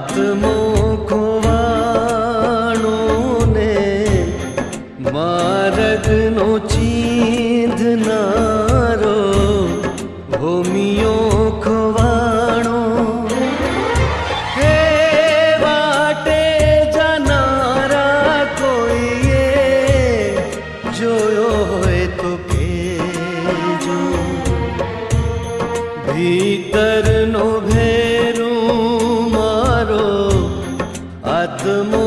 આત્મો ખોવાણો ને માર્ગનો ચીંધનારો ભૂમિયો ખોવાણો હે વાટે જનારા કોઈએ જોયો હોય તો કહેજો ભીતરનો ભેરું મારો આત્મો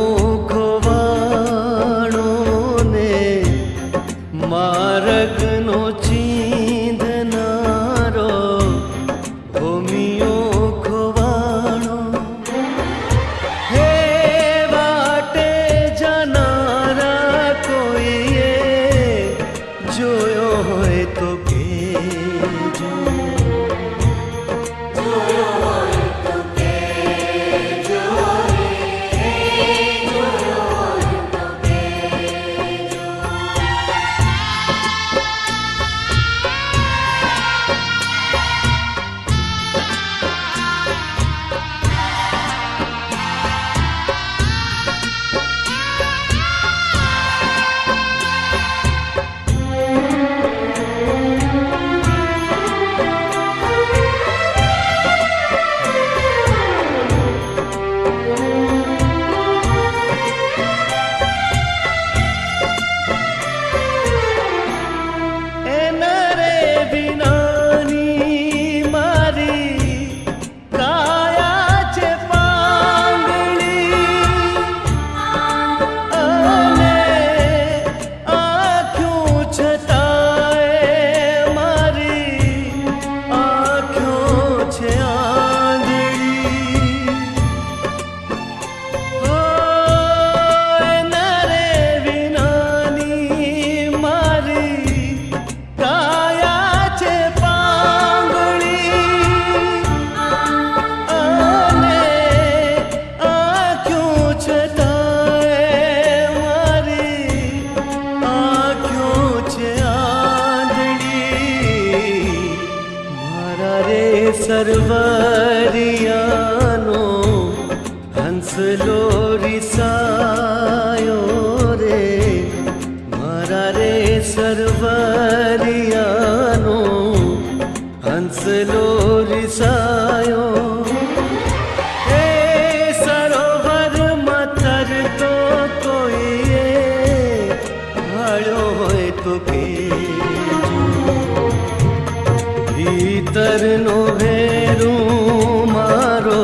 ખોવાણો ને માર્ગનો ચીંધનારો ભૂમિયો ખોવાણો હે વાટે જનારા કોઈએ જોયો હોય તો કહેજો સરવરિયાનો હંસલો રિસાયો રે મારા રે સરવરિયાનો હંસલો રિસાયો હે સરોવરમાં તરતો કોઈએ ભાળ્યો હોય તો કહેજો ભીતરનો ભેરું મારો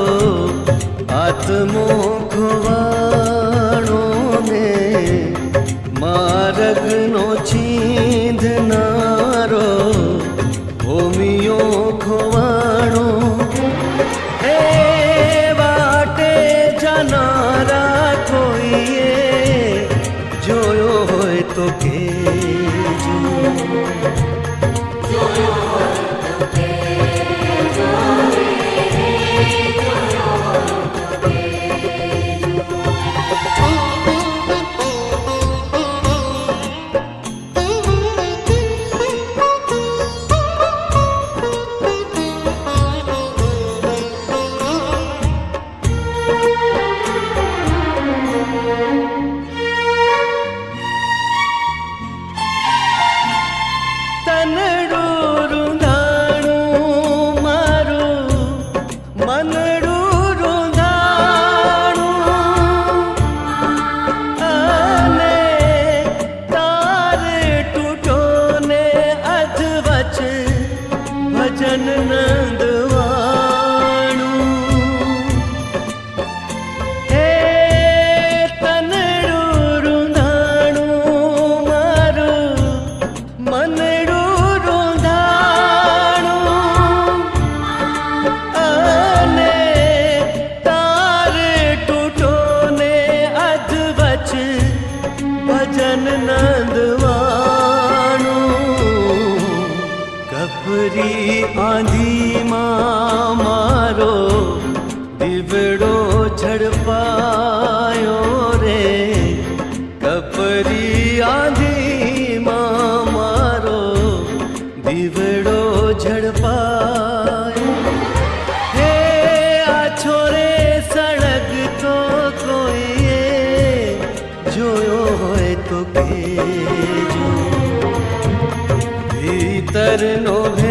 આત્મો ખોવાણો ને માર્ગનો ચીંધનારો ભૂમિયો ખોવાણો હે વાટે જનારા કોઈએ જોયો હોય તો કહેજો ભજન નંદવાણું હે તનડું રૂંધાણું મારું મનડું રૂંધાણું અને તાર તૂટો ને અધવચ ભજન નંદવાણું કપરી આંધીમાં મારો દીવડો ઝડપાયો રે કપરી આંધીમાં મારો દીવડો ઝડપાયો હે આ છોરે સળગ ઘરનો